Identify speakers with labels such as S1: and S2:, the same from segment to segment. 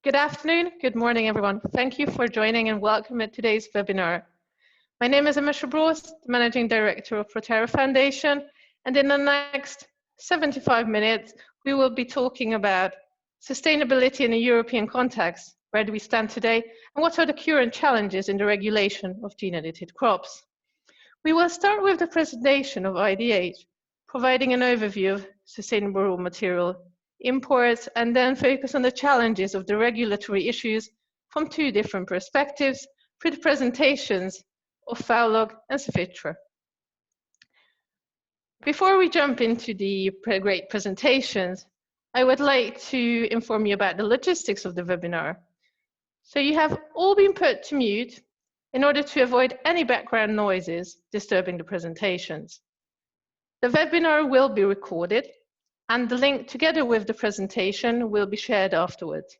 S1: Good afternoon, good morning, everyone. Thank you for joining and welcome to today's webinar. My name is Emma Broos, the Managing Director of ProTerra Foundation, and in the next 75 minutes, we will be talking about sustainability in a European context. Where do we stand today, and what are the current challenges in the regulation of gene-edited crops? We will start with the presentation of IDH, providing an overview of sustainable raw material imports, and then focus on the challenges of the regulatory issues from two different perspectives through the presentations of Foulog and Savitra. Before we jump into the great presentations, I would like to inform you about the logistics of the webinar. So you have all been put to mute in order to avoid any background noises disturbing the presentations. The webinar will be recorded, and the link together with the presentation will be shared afterwards.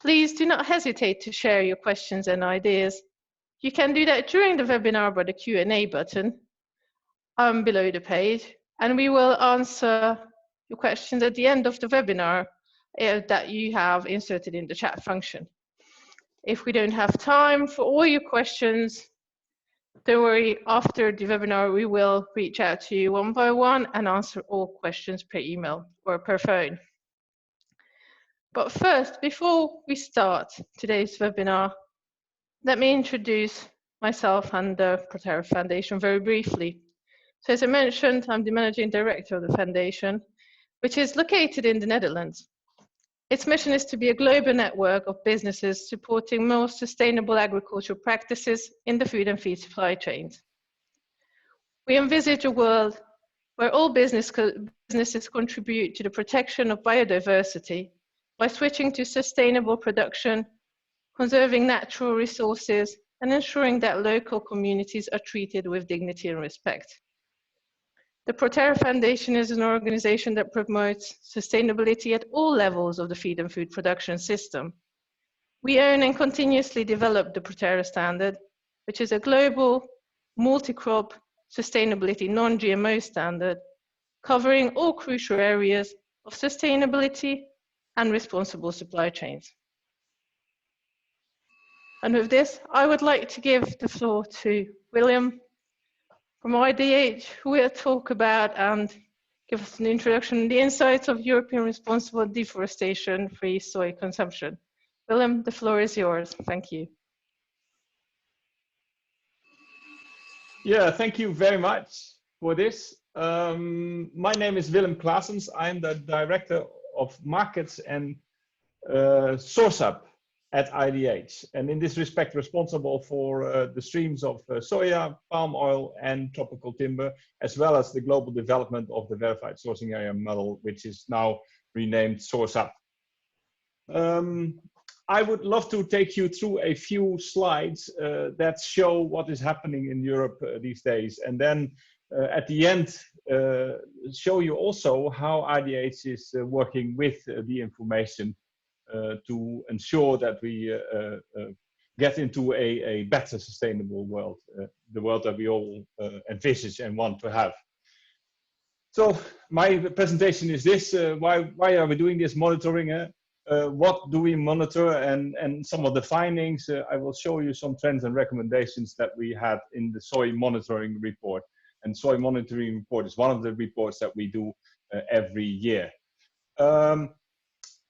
S1: Please do not hesitate to share your questions and ideas. You can do that during the webinar by the Q&A button below the page, and we will answer your questions at the end of the webinar that you have inserted in the chat function. If we don't have time for all your questions, don't worry, after the webinar, we will reach out to you one by one and answer all questions per email or per phone. But first, before we start today's webinar, let me introduce myself and the ProTerra Foundation very briefly. So as I mentioned, I'm the Managing Director of the Foundation, which is located in the Netherlands. Its mission is to be a global network of businesses supporting more sustainable agricultural practices in the food and feed supply chains. We envisage a world where all businesses contribute to the protection of biodiversity by switching to sustainable production, conserving natural resources, and ensuring that local communities are treated with dignity and respect. The ProTerra Foundation is an organization that promotes sustainability at all levels of the feed and food production system. We own and continuously develop the ProTerra standard, which is a global multi-crop sustainability non-GMO standard, covering all crucial areas of sustainability and responsible supply chains. And with this, I would like to give the floor to Willem from IDH, who will talk about and give us an introduction to the insights of European responsible deforestation-free soy consumption. Willem, the floor is yours. Thank you.
S2: Yeah, thank you very much for this. My name is Willem Klaassens. I'm the Director of Markets and SourceUp at IDH, and in this respect responsible for the streams of soya, palm oil, and tropical timber, as well as the global development of the verified sourcing area model, which is now renamed SourceUp. I would love to take you through a few slides that show what is happening in Europe these days, and then at the end show you also how IDH is working with the information to ensure that we get into a better sustainable world, the world that we all envisage and want to have. So my presentation is this, why are we doing this monitoring? What do we monitor, and some of the findings. I will show you some trends and recommendations that we had in the soy monitoring report. And soy monitoring report is one of the reports that we do every year.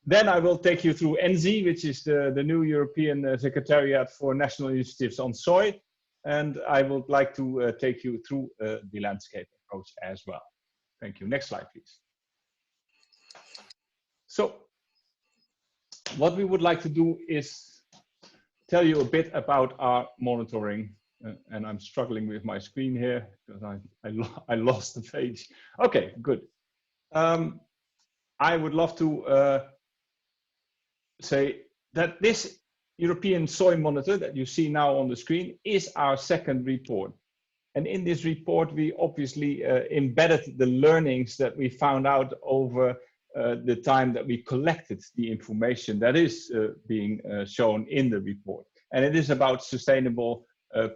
S2: Then I will take you through NZ, which is the new European Secretariat for National Initiatives on Soy. And I would like to take you through the landscape approach as well. Thank you. Next slide, please. So what we would like to do is tell you a bit about our monitoring. And I'm struggling with my screen here because I lost the page. Okay, good. I would love to say that this European Soy Monitor that you see now on the screen is our second report. And in this report, we obviously embedded the learnings that we found out over the time that we collected the information that is being shown in the report. And it is about sustainable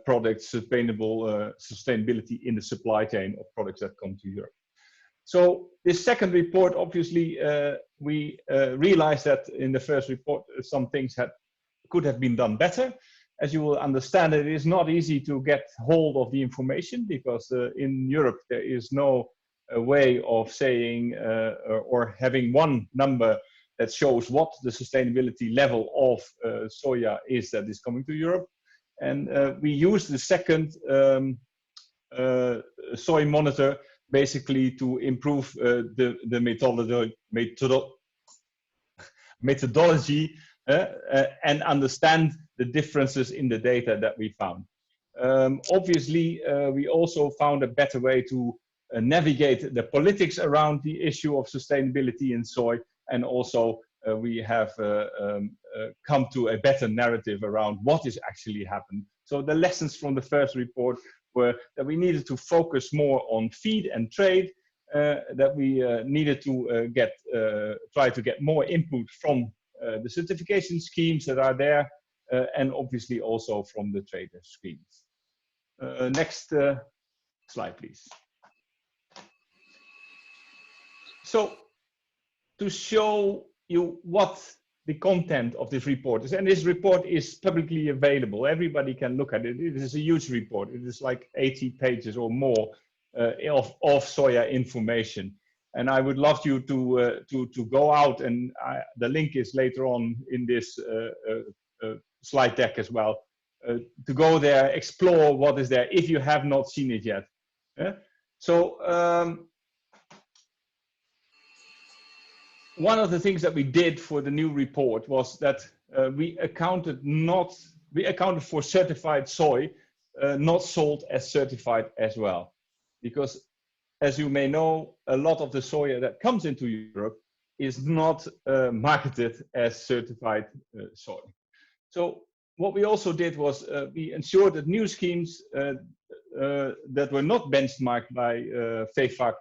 S2: products, sustainability in the supply chain of products that come to Europe. So this second report, obviously, we realized that in the first report, some things could have been done better. As you will understand, it is not easy to get hold of the information because in Europe there is no way of saying or having one number that shows what the sustainability level of soya is that is coming to Europe. And we use the second soy monitor basically to improve the methodology and understand the differences in the data that we found. Obviously, we also found a better way to navigate the politics around the issue of sustainability in soy, and also we have come to a better narrative around what is actually happening. So the lessons from the first report were that we needed to focus more on feed and trade, that we needed to try to get more input from the certification schemes that are there, and obviously also from the trader schemes. Next slide, please. So to show you what the content of this report is, and this report is publicly available, everybody can look at it. It is a huge report. It is like 80 pages or more of soya information. And I would love you to go out, and the link is later on in this slide deck as well, to go there, explore what is there if you have not seen it yet. So one of the things that we did for the new report was that we accounted for certified soy, not sold as certified as well, because as you may know, a lot of the soya that comes into Europe is not marketed as certified soy. So what we also did was we ensured that new schemes that were not benchmarked by FEFAC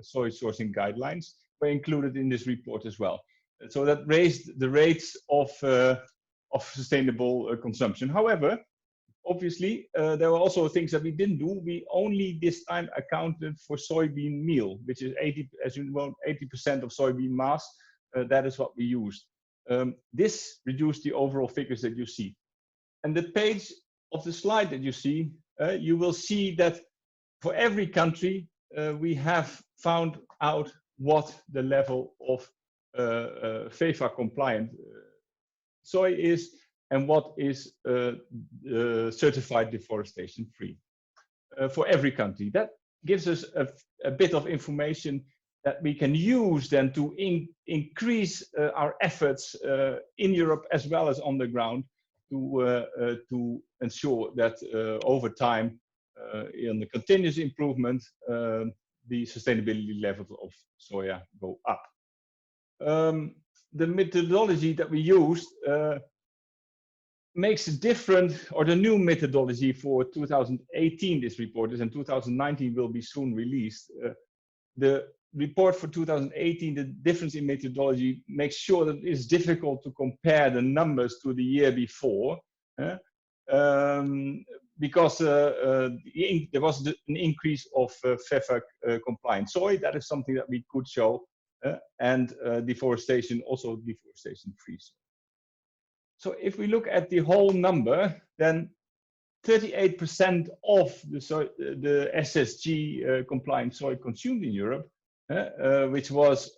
S2: soy sourcing guidelines were included in this report as well. So that raised the rates of sustainable consumption. However, obviously, there were also things that we didn't do. We only this time accounted for soybean meal, which is 80% of soybean mass. That is what we used. This reduced the overall figures that you see. And the page of the slide that you see, you will see that for every country, we have found out what the level of FEFA compliant soy is and what is certified deforestation free for every country. That gives us a bit of information that we can use then to increase our efforts in Europe as well as on the ground to ensure that over time, in the continuous improvement, the sustainability levels of soya go up. The methodology that we used makes it different, or the new methodology for 2018, this report is, and 2019 will be soon released. The report for 2018, the difference in methodology makes sure that it's difficult to compare the numbers to the year before, because there was an increase of FEFAC compliant soy. That is something that we could show, and deforestation, also deforestation free. So if we look at the whole number, then 38% of the SSG compliant soy consumed in Europe, which was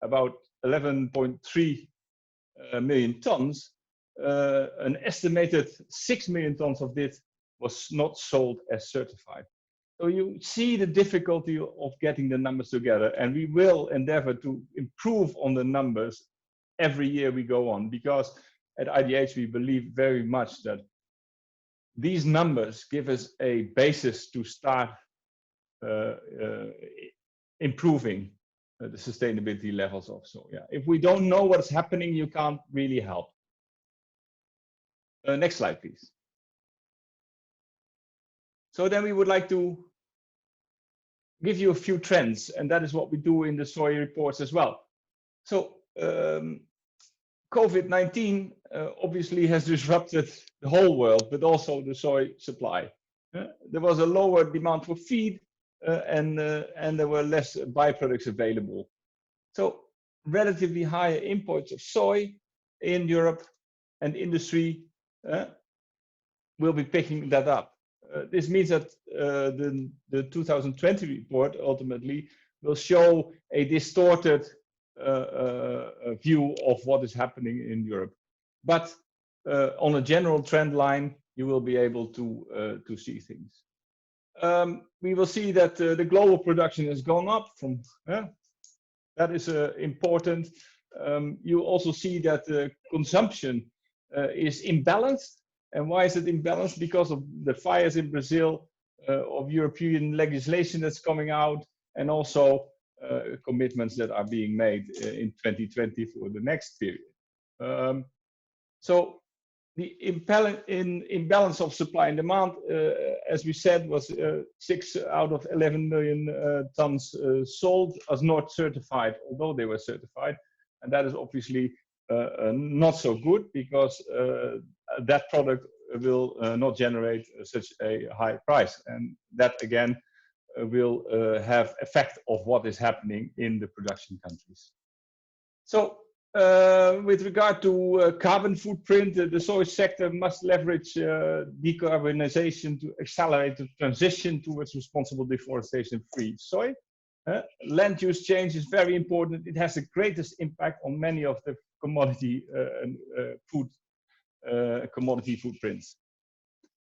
S2: about 11.3 million tons, an estimated 6 million tons of this was not sold as certified. So you see the difficulty of getting the numbers together, and we will endeavor to improve on the numbers every year we go on, because at IDH we believe very much that these numbers give us a basis to start improving the sustainability levels of soya. If we don't know what's happening, you can't really help. Next slide, please. So then we would like to give you a few trends, and that is what we do in the soy reports as well. So COVID-19 obviously has disrupted the whole world, but also the soy supply. There was a lower demand for feed, and there were less byproducts available. So relatively higher imports of soy in Europe, and industry will be picking that up. This means that the 2020 report ultimately will show a distorted view of what is happening in Europe. But on a general trend line, you will be able to see things. We will see that the global production has gone up from, that is important. You also see that the consumption is imbalanced. And why is it imbalanced? Because of the fires in Brazil, of European legislation that's coming out, and also commitments that are being made in 2020 for the next period. So the imbalance of supply and demand, as we said, was 6 out of 11 million tons sold as not certified, although they were certified. And that is obviously not so good, because that product will not generate such a high price. And that again will have effect of what is happening in the production countries. So with regard to carbon footprint, the soy sector must leverage decarbonization to accelerate the transition towards responsible deforestation-free soy. Land use change is very important. It has the greatest impact on many of the commodity commodity footprints.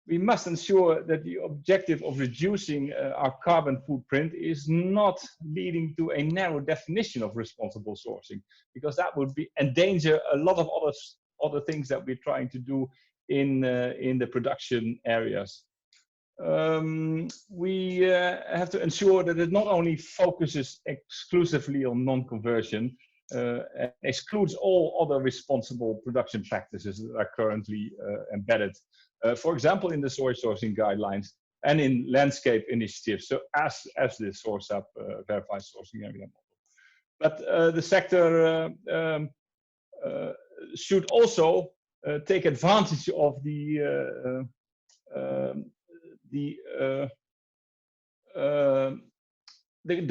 S2: We must ensure that the objective of reducing our carbon footprint is not leading to a narrow definition of responsible sourcing, because that would endanger a lot of other things that we're trying to do in the production areas. We have to ensure that it not only focuses exclusively on non-conversion, and excludes all other responsible production practices that are currently embedded, for example, in the soy sourcing guidelines and in landscape initiatives, so as the SourceUp verified sourcing area model. But the sector should also take advantage of the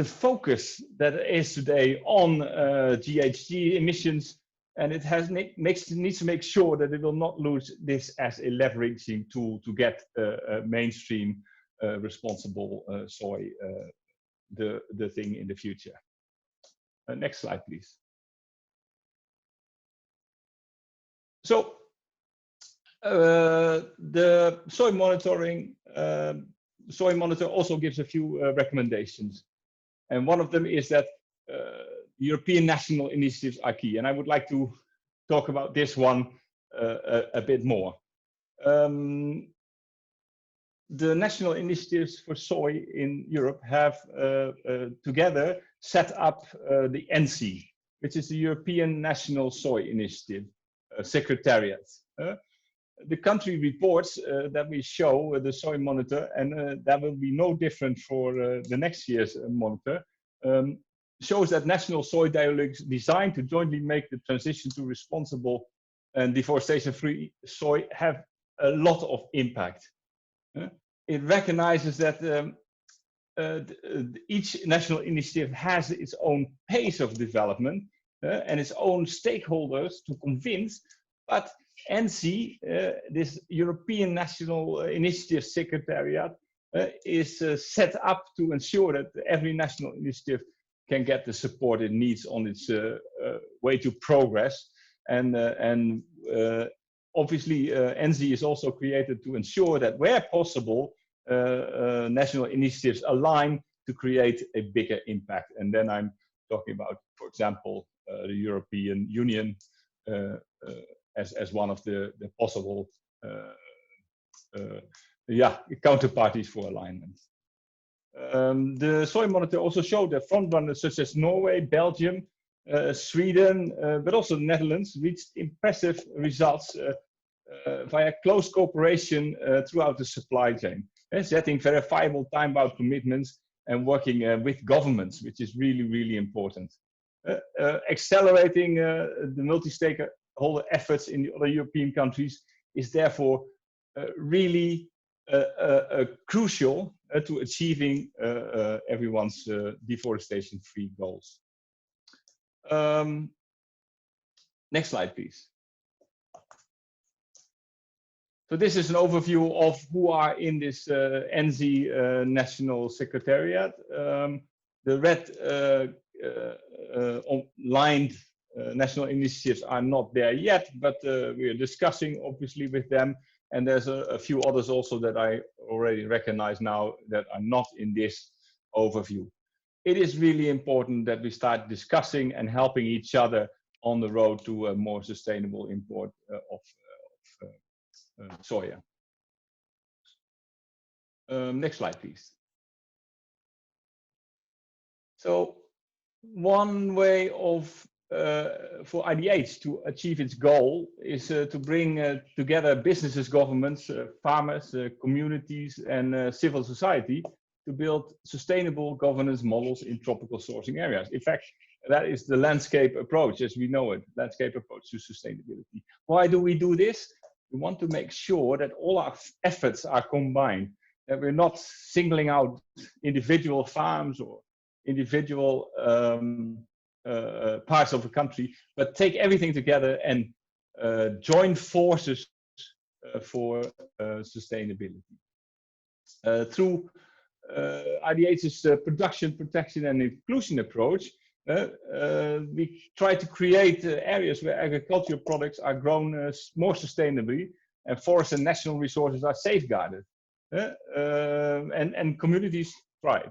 S2: focus that is today on GHG emissions, and it needs to make sure that it will not lose this as a leveraging tool to get mainstream responsible soy the thing in the future. Next slide, please. So the soy monitoring, Soy Monitor also gives a few recommendations. And one of them is that European national initiatives are key. And I would like to talk about this one a bit more. The national initiatives for soy in Europe have together set up the NC, which is the European National Soy Initiative Secretariat. The country reports that we show the Soy Monitor, and that will be no different for the next year's monitor, shows that national soy dialogues designed to jointly make the transition to responsible and deforestation-free soy have a lot of impact. It recognizes that each national initiative has its own pace of development and its own stakeholders to convince, but NC, this European National Initiative Secretariat, is set up to ensure that every national initiative can get the support it needs on its way to progress. And obviously, NC is also created to ensure that where possible, national initiatives align to create a bigger impact. And then I'm talking about, for example, the European Union as one of the possible counterparties for alignment. The Soy Monitor also showed that frontrunners such as Norway, Belgium, Sweden, but also the Netherlands reached impressive results via close cooperation throughout the supply chain, setting verifiable time-bound commitments and working with governments, which is really, really important. Accelerating the multi-stakeholder efforts in the other European countries is therefore really crucial to achieving everyone's deforestation-free goals. Next slide, please. So this is an overview of who are in this NZ National Secretariat. The red lined national initiatives are not there yet, but we are discussing obviously with them. And there's a few others also that I already recognize now that are not in this overview. It is really important that we start discussing and helping each other on the road to a more sustainable import of soya. Next slide, please. So one way of for IDH to achieve its goal is to bring together businesses, governments, farmers, communities, and civil society to build sustainable governance models in tropical sourcing areas. In fact, that is the landscape approach as we know it, landscape approach to sustainability. Why do we do this? We want to make sure that all our efforts are combined, that we're not singling out individual farms or individual parts of a country, but take everything together and join forces for sustainability. Through IDH's production, protection and inclusion approach, we try to create areas where agricultural products are grown more sustainably and forests and national resources are safeguarded and communities thrive.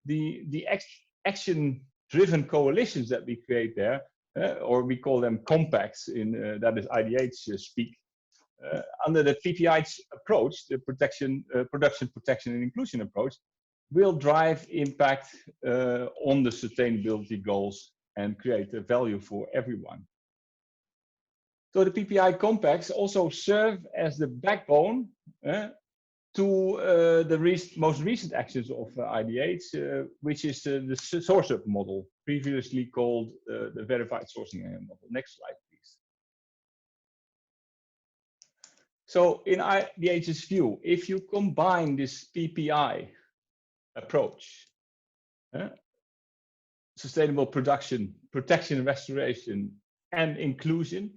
S2: The action-driven coalitions that we create there, or we call them compacts in that is IDH speak, under the PPI's approach, the production, protection and inclusion approach, will drive impact on the sustainability goals and create a value for everyone. So the PPI compacts also serve as the backbone to the most recent actions of IDH, which is the SourceUp model, previously called the verified sourcing area model. Next slide, please. So in IDH's view, if you combine this PPI approach, sustainable production, protection, restoration, and inclusion,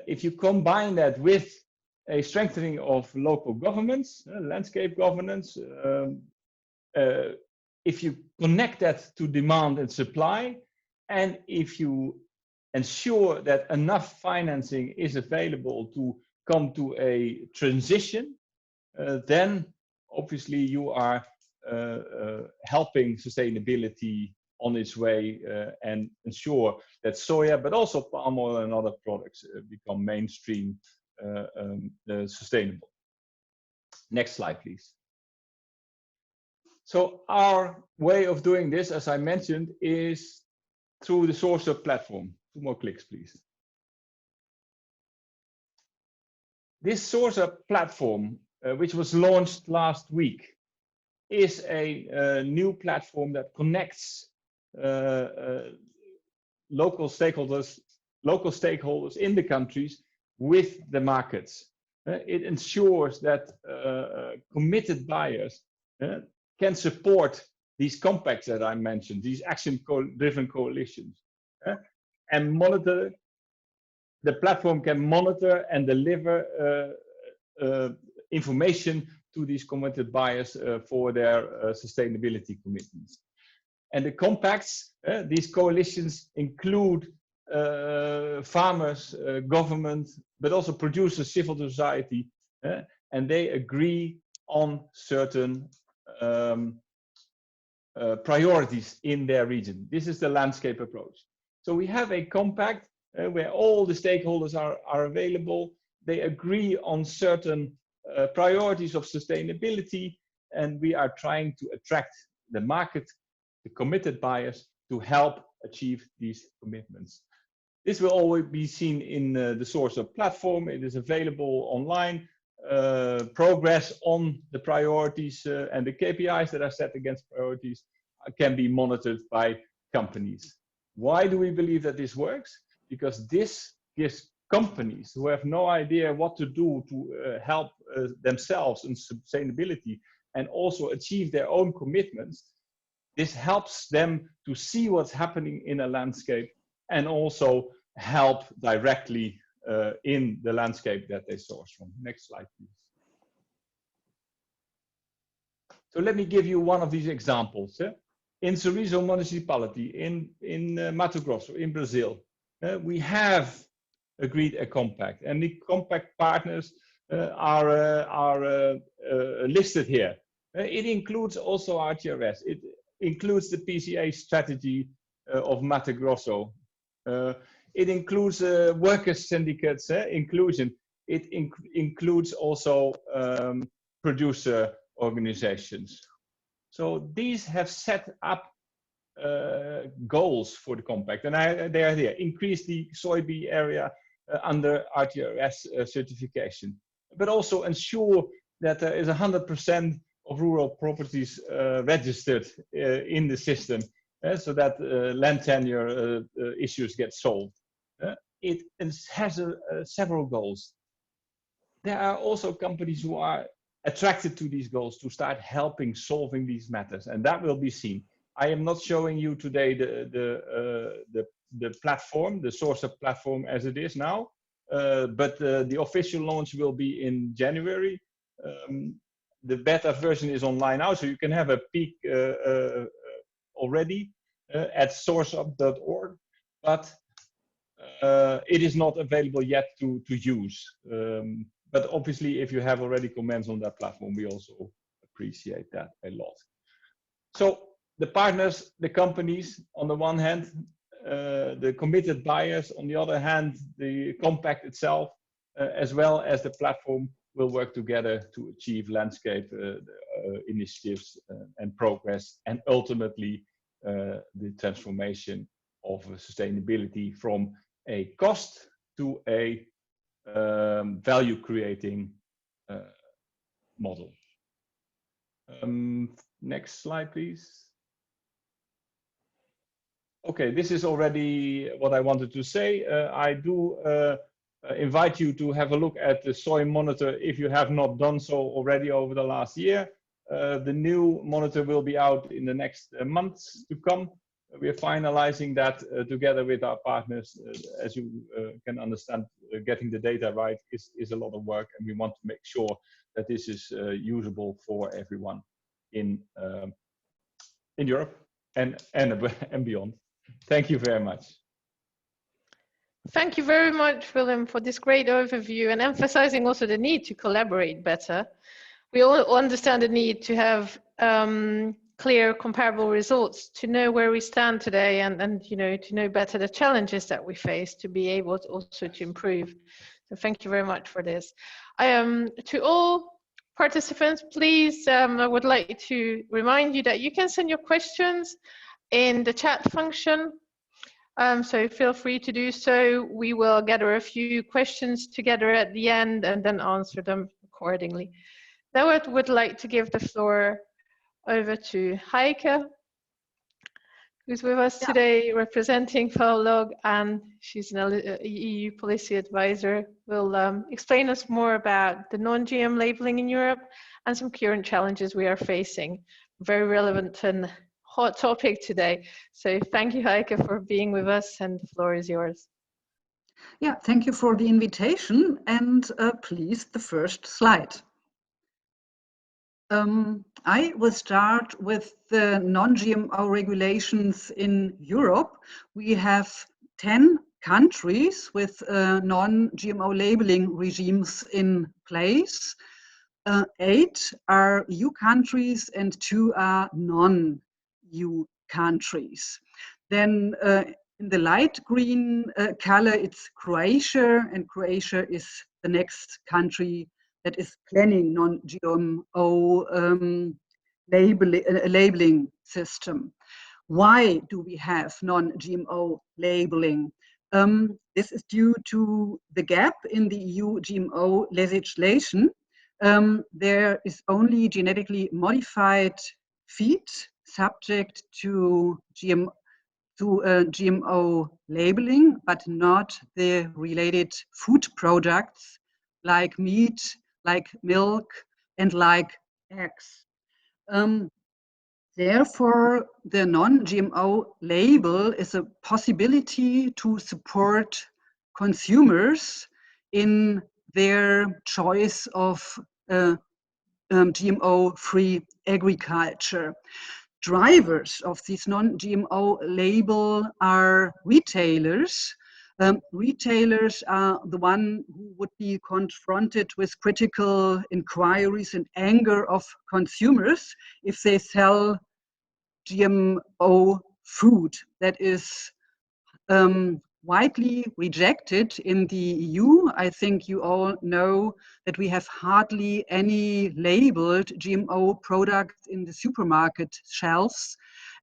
S2: if you combine that with a strengthening of local governments, landscape governance, if you connect that to demand and supply, and if you ensure that enough financing is available to come to a transition, then obviously you are helping sustainability on its way and ensure that soya, but also palm oil and other products become mainstream sustainable. Next slide, please. So our way of doing this, as I mentioned, is through the SourceUp platform. 2 more clicks, please. This SourceUp platform, which was launched last week, is a new platform that connects local stakeholders in the countries with the markets. It ensures that committed buyers can support these compacts that I mentioned, these action-driven coalitions, and monitor. The platform can monitor and deliver information to these committed buyers for their sustainability commitments. And the compacts, these coalitions include farmers, government, but also producers, civil society, and they agree on certain priorities in their region. This is the landscape approach. So we have a compact where all the stakeholders are available. They agree on certain priorities of sustainability, and we are trying to attract the market, the committed buyers, to help achieve these commitments. This will always be seen in the SourceUp platform. It is available online. Progress on the priorities and the KPIs that are set against priorities can be monitored by companies. Why do we believe that this works? Because this gives companies who have no idea what to do to help themselves in sustainability and also achieve their own commitments, this helps them to see what's happening in a landscape and also help directly in the landscape that they source from. Next slide, please. So let me give you one of these examples. In Sorriso municipality in Mato Grosso, in Brazil, we have agreed a compact, and the compact partners are listed here. It includes also RTRS. It includes the PCA strategy of Mato Grosso. It includes workers' syndicates, inclusion. It includes also producer organizations. So these have set up goals for the compact, and they are there. Increase the soybean area under RTRS certification, but also ensure that there is 100% of rural properties registered in the system, so that land tenure issues get solved. It has several goals. There are also companies who are attracted to these goals to start helping solving these matters, and that will be seen. I am not showing you today the platform, the SourceUp platform as it is now, but the official launch will be in January. The beta version is online now, so you can have a peek already at sourceup.org, but it is not available yet to use. But obviously, if you have already comments on that platform, we also appreciate that a lot. So the partners, the companies, on the one hand, the committed buyers, on the other hand, the compact itself, as well as the platform, will work together to achieve landscape initiatives and progress, and ultimately the transformation of sustainability from a cost to a value creating model. Next slide, please. Okay, this is already what I wanted to say. I do invite you to have a look at the Soy Monitor if you have not done so already over the last year. The new monitor will be out in the next months to come. We are finalizing that together with our partners. As you can understand, getting the data right is a lot of work, and we want to make sure that this is usable for everyone in Europe and beyond. Thank you very much.
S1: Thank you very much, Willem, for this great overview and emphasizing also the need to collaborate better. We all understand the need to have clear, comparable results to know where we stand today, and you know, to know better the challenges that we face to be able to also to improve. So thank you very much for this. To all participants, please, I would like to remind you that you can send your questions in the chat function. So feel free to do so. We will gather a few questions together at the end and then answer them accordingly. Now I would like to give the floor over to Heike, who's with us today representing FAO, and she's an EU policy advisor. Will explain us more about the non-GM labeling in Europe and some current challenges we are facing. Very relevant and hot topic today. So thank you, Heike, for being with us, and the floor is yours.
S3: Yeah, thank you for the invitation, and please, the first slide. I will start with the non-GMO regulations in Europe. We have 10 countries with non-GMO labeling regimes in place. 8 are EU countries and 2 are non-EU countries. Then in the light green color, it's Croatia, and Croatia is the next country that is planning non-GMO labeling system. Why do we have non-GMO labeling? This is due to the gap in the EU GMO legislation. There is only genetically modified feed subject to GMO labeling, but not the related food products like meat, like milk, and like eggs. Therefore, the non-GMO label is a possibility to support consumers in their choice of GMO-free agriculture. Drivers of this non-GMO label are retailers. Retailers are the one who would be confronted with critical inquiries and anger of consumers if they sell GMO food that is widely rejected in the EU. I think you all know that we have hardly any labeled GMO products in the supermarket shelves,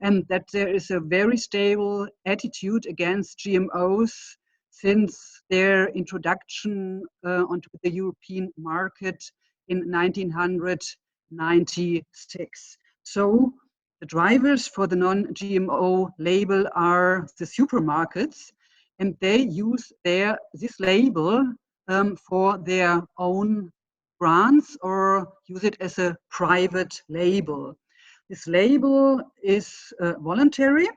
S3: and that there is a very stable attitude against GMOs since their introduction onto the European market in 1996. So the drivers for the non-GMO label are the supermarkets, and they use this label for their own brands or use it as a private label. This label is voluntary,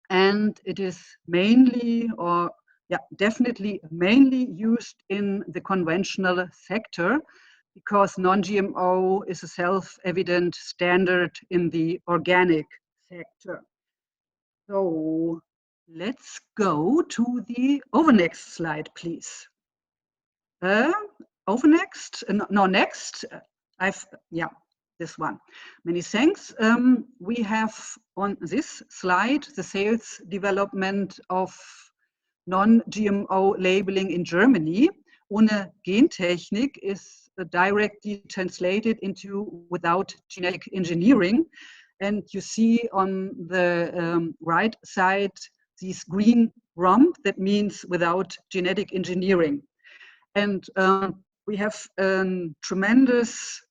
S3: and it is mainly, or definitely mainly used in the conventional sector, because non-GMO is a self-evident standard in the organic sector. So let's go to the next slide, please. Next, this one. Many thanks. We have on this slide the sales development of non-GMO labeling in Germany. Ohne Gentechnik is directly translated into without genetic engineering. And you see on the right side this green rump, that means without genetic engineering. And we have a tremendous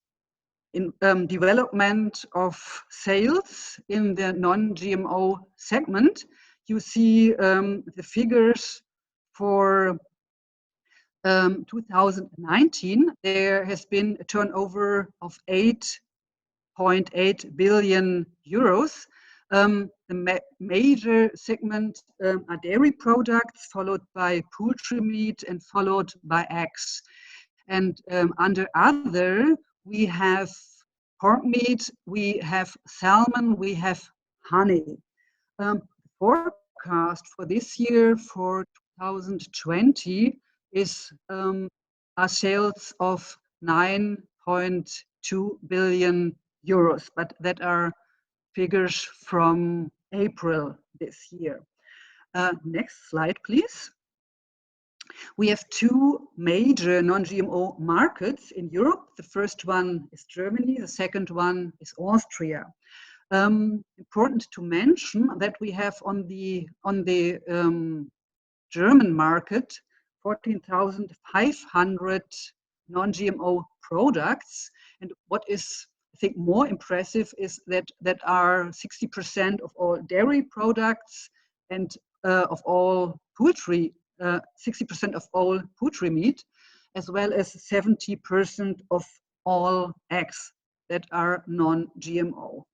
S3: development of sales in the non-GMO segment. You see the figures for 2019. There has been a turnover of 8.8 billion euros. The major segment are dairy products, followed by poultry meat, and followed by eggs. And under other, we have pork meat, we have salmon, we have honey. Forecast for this year, for 2020, is our sales of 9.2 billion euros, but that are figures from April this year. Next slide, please. We have two major non-GMO markets in Europe. The first one is Germany, the second one is Austria. Important to mention that we have on the German market 14,500 non-GMO products, and what is, I think, more impressive is that are 60% of all dairy products and of all poultry, 60% of all poultry meat, as well as 70% of all eggs that are non-GMO.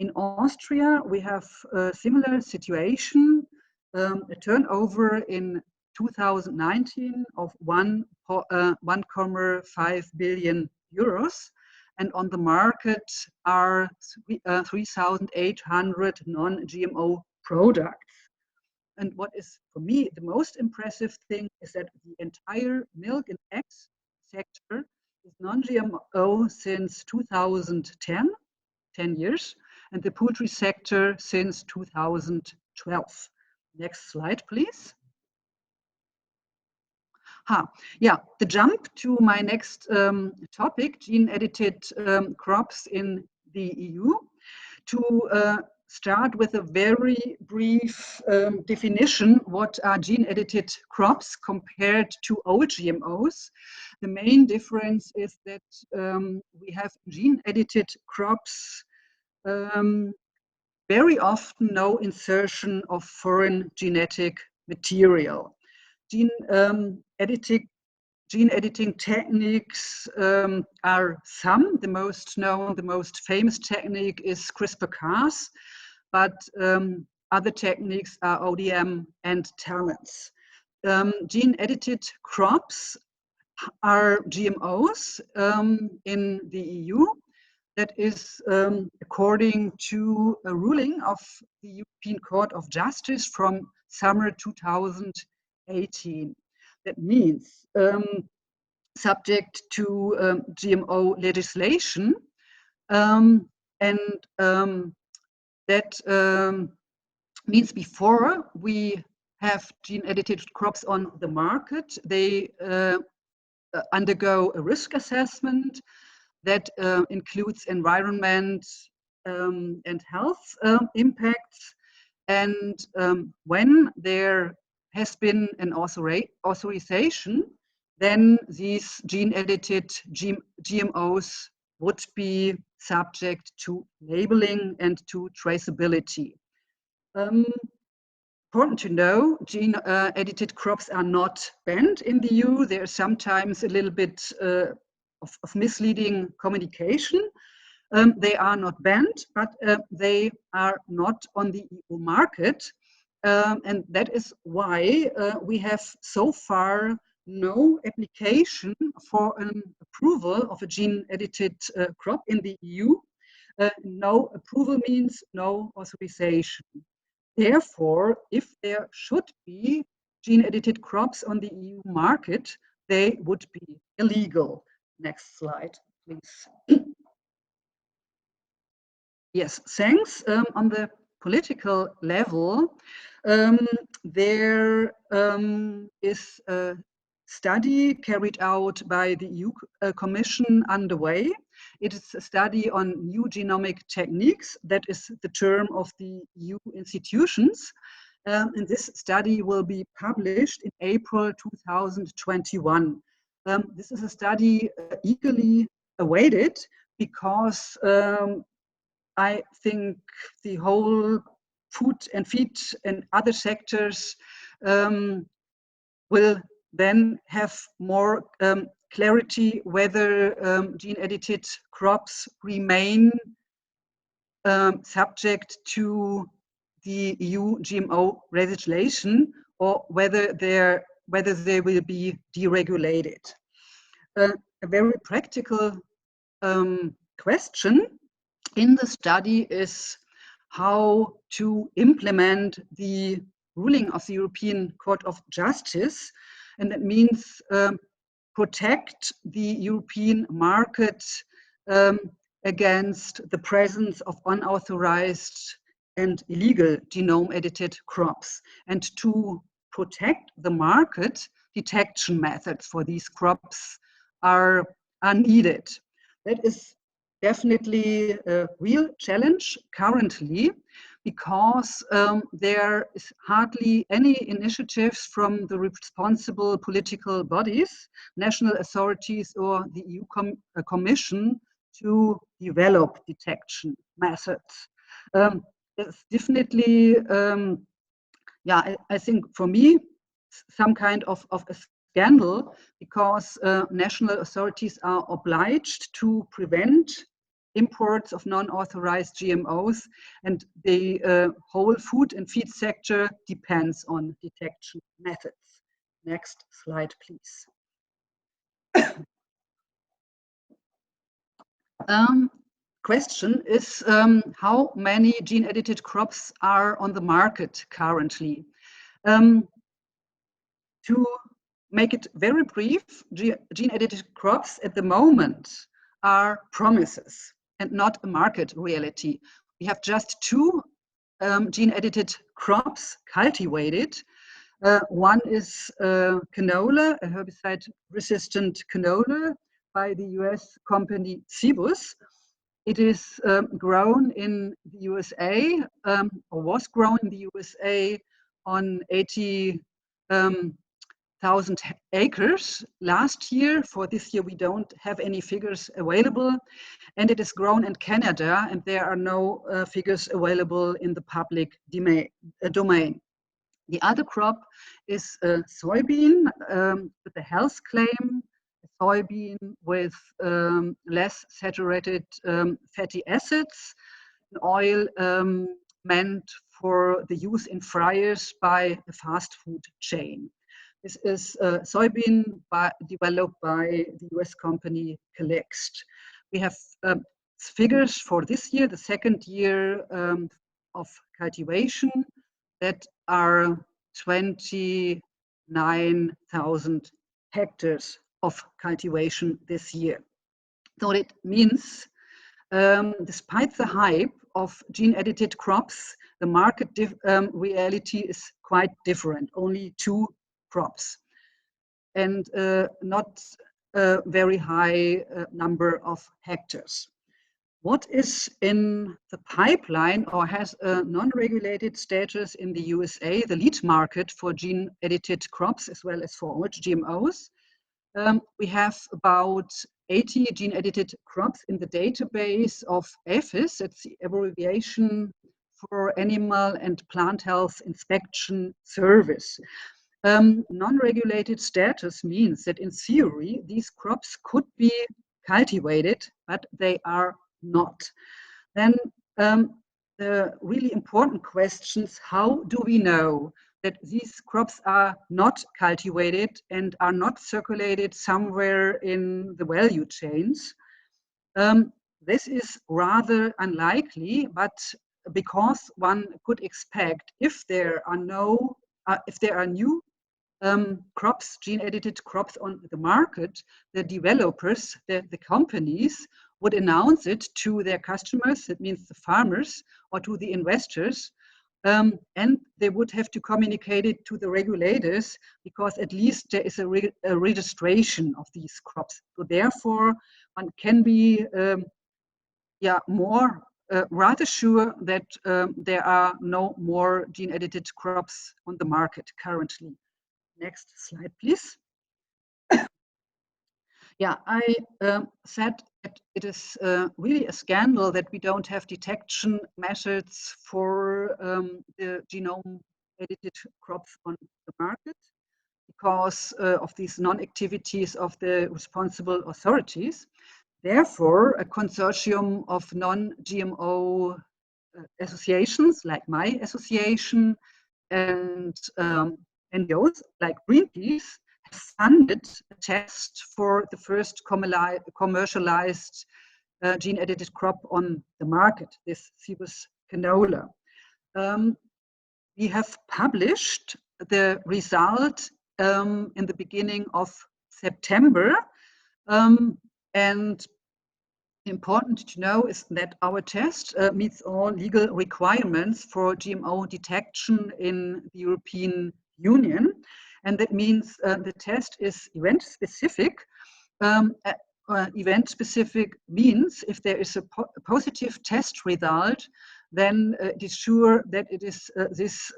S3: In Austria, we have a similar situation, a turnover in 2019 of 1.5 billion euros, and on the market are 3,800 non-GMO products. And what is, for me, the most impressive thing is that the entire milk and eggs sector is non-GMO since 2010, 10 years, and the poultry sector since 2012. Next slide, please. The jump to my next topic, gene-edited crops in the EU. To start with a very brief definition, what are gene-edited crops compared to old GMOs? The main difference is that we have gene-edited crops very often no insertion of foreign genetic material. Gene-edited gene editing techniques are some. The most known, the most famous technique is CRISPR-Cas, but other techniques are ODM and TALENs. Gene-edited crops are GMOs in the EU. That is according to a ruling of the European Court of Justice from summer 2018. That means subject to GMO legislation, and that means before we have gene-edited crops on the market, they undergo a risk assessment that includes environment and health impacts. And when there has been an authorization, then these gene-edited GMOs would be subject to labeling and to traceability. Important to know, gene-edited crops are not banned in the EU. There's sometimes a little bit of misleading communication. They are not banned, but they are not on the EU market. And that is why we have so far no application for an approval of a gene-edited crop in the EU. No approval means no authorization. Therefore, if there should be gene-edited crops on the EU market, they would be illegal. Next slide, please. Yes, thanks. On the political level, there is a study carried out by the EU Commission underway. It is a study on new genomic techniques. That is the term of the EU institutions. And this study will be published in April 2021. This is a study eagerly awaited because I think the whole food and feed and other sectors will then have more clarity whether gene-edited crops remain subject to the EU GMO legislation or whether they will be deregulated. A very practical question in the study is how to implement the ruling of the European Court of Justice, and that means protect the European market against the presence of unauthorized and illegal genome-edited crops. And to protect the market, detection methods for these crops are needed. That is definitely a real challenge currently, because there is hardly any initiatives from the responsible political bodies, national authorities, or the EU Commission to develop detection methods. It's definitely, yeah, I think for me, some kind of a scandal, because national authorities are obliged to prevent imports of non-authorized GMOs, and the whole food and feed sector depends on detection methods. Next slide, please. Question is how many gene-edited crops are on the market currently? To make it very brief, gene-edited crops at the moment are promises and not a market reality. We have just two gene-edited crops cultivated. One is canola, a herbicide-resistant canola by the US company Cibus. It is grown in the USA, or was grown in the USA on 80,000 acres last year. For this year, we don't have any figures available. And it is grown in Canada, and there are no figures available in the public domain. The other crop is soybean with a health claim soybean with less saturated fatty acids, an oil meant for the use in fryers by a fast food chain. This is soybean developed by the US company Cellext. We have figures for this year, the second year of cultivation, that are 29,000 hectares of cultivation this year. So it means, despite the hype of gene-edited crops, the market reality is quite different. Only 2 crops and not a very high number of hectares. What is in the pipeline or has a non-regulated status in the USA, the lead market for gene-edited crops as well as for all GMOs? We have about 80 gene-edited crops in the database of APHIS, that's the abbreviation for Animal and Plant Health Inspection Service. Non-regulated status means that in theory, these crops could be cultivated, but they are not. Then the really important questions, how do we know that these crops are not cultivated and are not circulated somewhere in the value chains? This is rather unlikely, but because one could expect if there are new crops, gene-edited crops on the market, the developers, the companies would announce it to their customers, that means the farmers, or to the investors, and they would have to communicate it to the regulators, because at least there is a registration of these crops. So therefore, one can be rather sure that there are no more gene-edited crops on the market currently. Next slide, please. Yeah, I said that it is really a scandal that we don't have detection methods for the genome-edited crops on the market because of these non-activities of the responsible authorities. Therefore, a consortium of non-GMO associations, like my association, and NGOs like Greenpeace have funded a test for the first commercialized gene-edited crop on the market, this Cibus canola. We have published the result in the beginning of September, and important to know is that our test meets all legal requirements for GMO detection in the European Union. And that means the test is event-specific. Event-specific means if there is a positive test result, then it is sure that it is this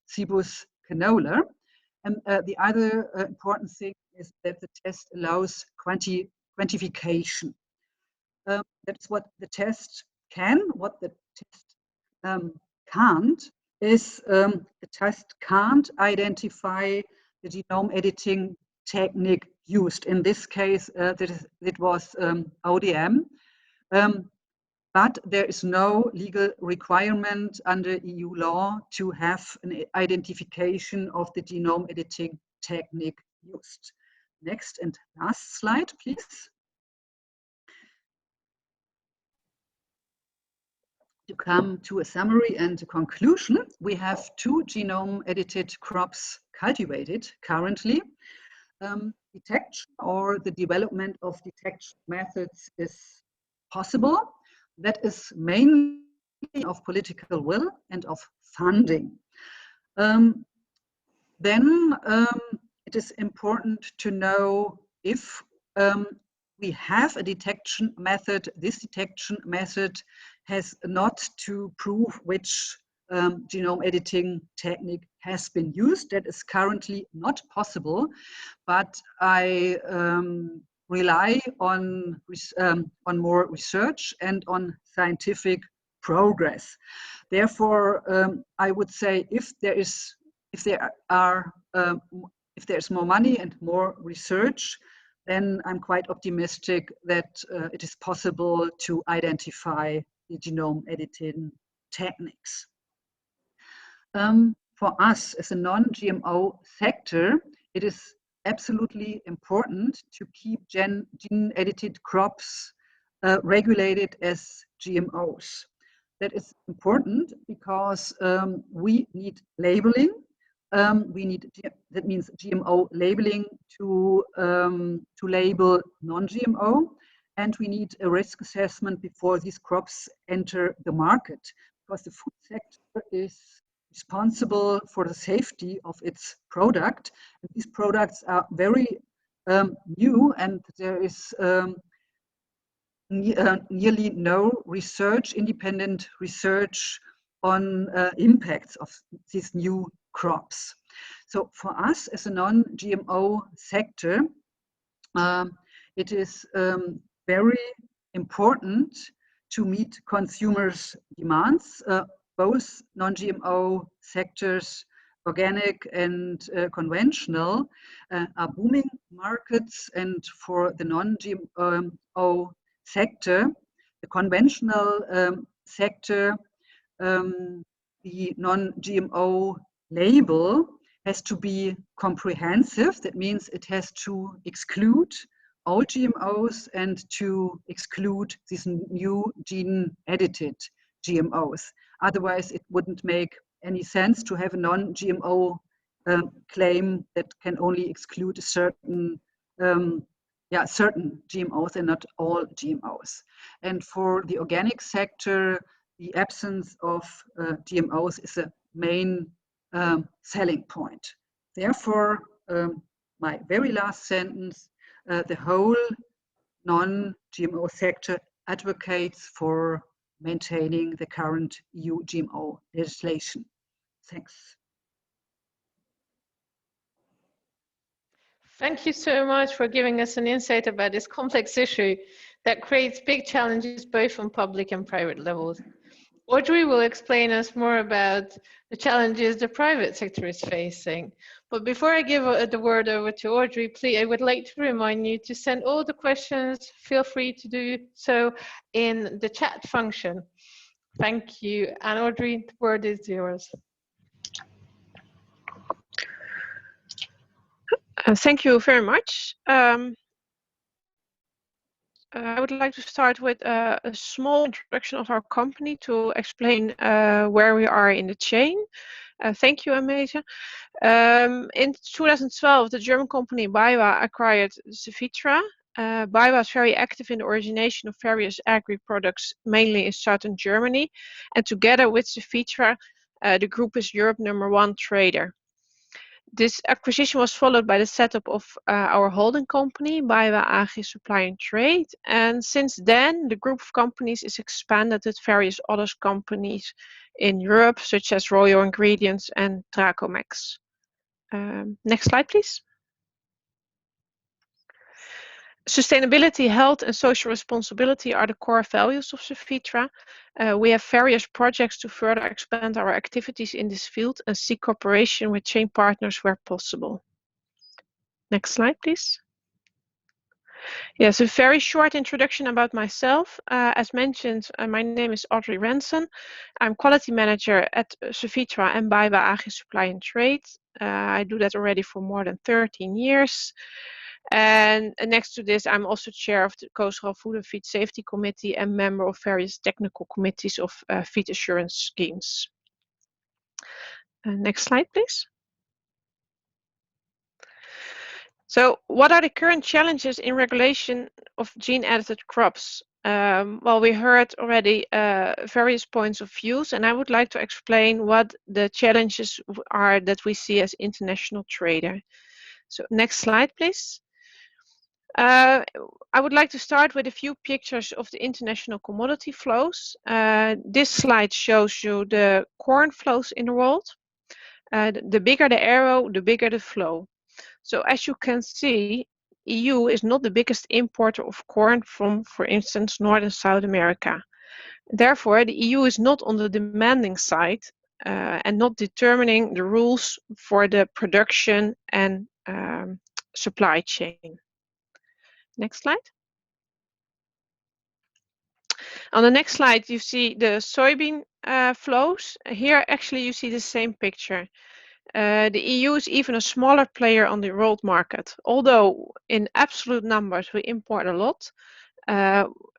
S3: Cibus canola. And the other important thing is that the test allows quantification. That's what the test can. What the test can't is the test can't identify the genome editing technique used. In this case, it was ODM. But there is no legal requirement under EU law to have an identification of the genome editing technique used. Next and last slide, please. To come to a summary and a conclusion, we have 2 genome-edited crops cultivated currently. Detection or the development of detection methods is possible. That is mainly of political will and of funding. Then it is important to know if we have a detection method. This detection method has not to prove which genome editing technique has been used. That is currently not possible, but I rely on more research and on scientific progress. Therefore, I would say if there's more money and more research, then I'm quite optimistic that it is possible to identify the genome editing techniques. For us as a non-GMO sector, it is absolutely important to keep gene-edited crops regulated as GMOs. That is important because we need labeling. That means GMO labeling to label non-GMO, and we need a risk assessment before these crops enter the market, because the food sector is responsible for the safety of its product. And these products are very new, and there is nearly no research, independent research on impacts of these new crops. So for us as a non-GMO sector, it is very important to meet consumers' demands. Both non-GMO sectors, organic and conventional, are booming markets, and for the non-GMO sector, the conventional sector, the non-GMO label has to be comprehensive. That means it has to exclude all GMOs and to exclude these new gene-edited GMOs. Otherwise, it wouldn't make any sense to have a non-GMO claim that can only exclude certain certain GMOs and not all GMOs. And for the organic sector, the absence of GMOs is a main selling point. Therefore, my very last sentence, the whole non-GMO sector advocates for maintaining the current EU GMO legislation. Thanks.
S1: Thank you so much for giving us an insight about this complex issue that creates big challenges both on public and private levels. Audrey will explain us more about the challenges the private sector is facing. But before I give the word over to Audrey, please, I would like to remind you to send all the questions. Feel free to do so in the chat function. Thank you. And Audrey, the word is yours.
S4: Thank you very much. I would like to start with a small introduction of our company to explain where we are in the chain. Thank you, Amasia. In 2012, the German company BayWa acquired Cevitra. BayWa is very active in the origination of various agri-products, mainly in southern Germany. And together with Cevitra, the group is Europe's #1 trader. This acquisition was followed by the setup of our holding company, BayWa AG Supply and Trade. And since then, the group of companies is expanded with various other companies in Europe, such as Royal Ingredients and Tracomex. Next slide, please. Sustainability, health, and social responsibility are the core values of Cevitra. We have various projects to further expand our activities in this field and seek cooperation with chain partners where possible. Next slide, please. Yes, a very short introduction about myself. As mentioned, my name is Audrey Ranson. I'm quality manager at Cevitra and BayWa AG Supply and Trade. I do that already for more than 13 years. And next to this, I'm also chair of the Coastal Food and Feed Safety Committee and member of various technical committees of feed assurance schemes. Next slide, please. So what are the current challenges in regulation of gene-edited crops? Well, we heard already various points of views, and I would like to explain what the challenges are that we see as international trader. So next slide, please. I would like to start with a few pictures of the international commodity flows. This slide shows you the corn flows in the world. The bigger the arrow, the bigger the flow. So as you can see, EU is not the biggest importer of corn from, for instance, North and South America. Therefore, the EU is not on the demanding side and not determining the rules for the production and supply chain. Next slide. On the next slide, you see the soybean flows. Here, actually, you see the same picture. The EU is even a smaller player on the world market. Although in absolute numbers we import a lot,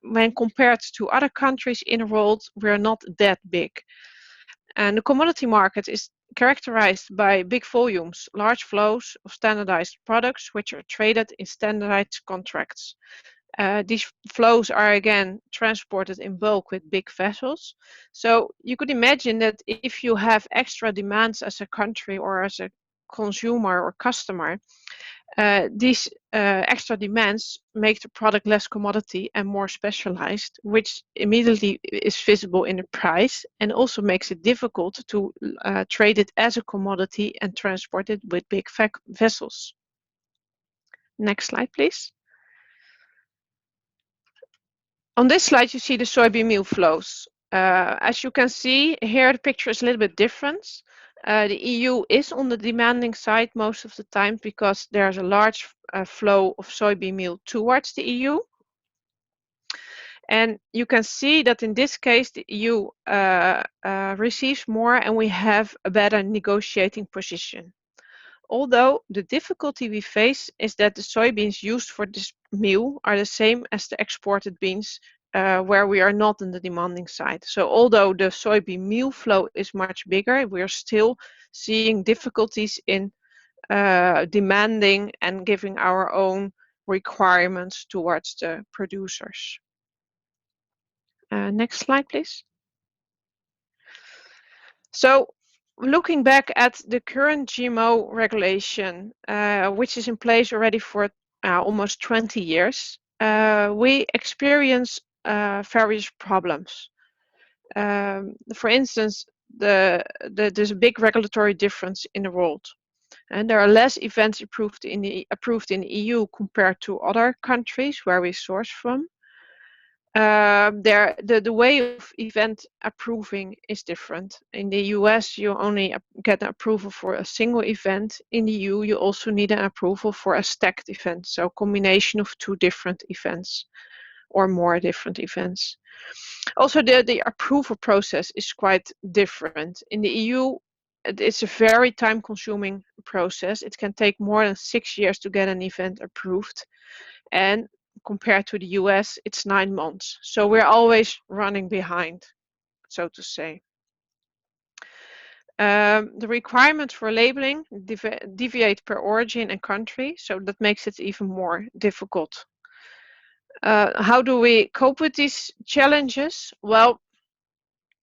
S4: when compared to other countries in the world, we're not that big. And the commodity market is characterized by big volumes, large flows of standardized products, which are traded in standardized contracts. These flows are again transported in bulk with big vessels. So you could imagine that if you have extra demands as a country or as a consumer or customer, these extra demands make the product less commodity and more specialized, which immediately is visible in the price and also makes it difficult to trade it as a commodity and transport it with big vessels. Next slide, please. On this slide, you see the soybean meal flows. As you can see here, the picture is a little bit different. The EU is on the demanding side most of the time because there's a large flow of soybean meal towards the EU. And you can see that in this case, the EU receives more and we have a better negotiating position. Although the difficulty we face is that the soybeans used for this meal are the same as the exported beans where we are not on the demanding side. So although the soybean meal flow is much bigger, we are still seeing difficulties in demanding and giving our own requirements towards the producers. Next slide, please. So looking back at the current Gmo regulation, which is in place already for almost 20 years, we experience various problems. For instance, there's a big regulatory difference in the world. And there are less events approved in the EU compared to other countries where we source from. The way of event approving is different. In the US, you only get an approval for a single event. In the EU, you also need an approval for a stacked event, so a combination of two different events or more different events. Also, the approval process is quite different. In the EU, it's a very time-consuming process. It can take more than 6 years to get an event approved. And compared to the US, it's 9 months. So we're always running behind, so to say. The requirements for labeling deviate per origin and country, so that makes it even more difficult. How do we cope with these challenges? Well,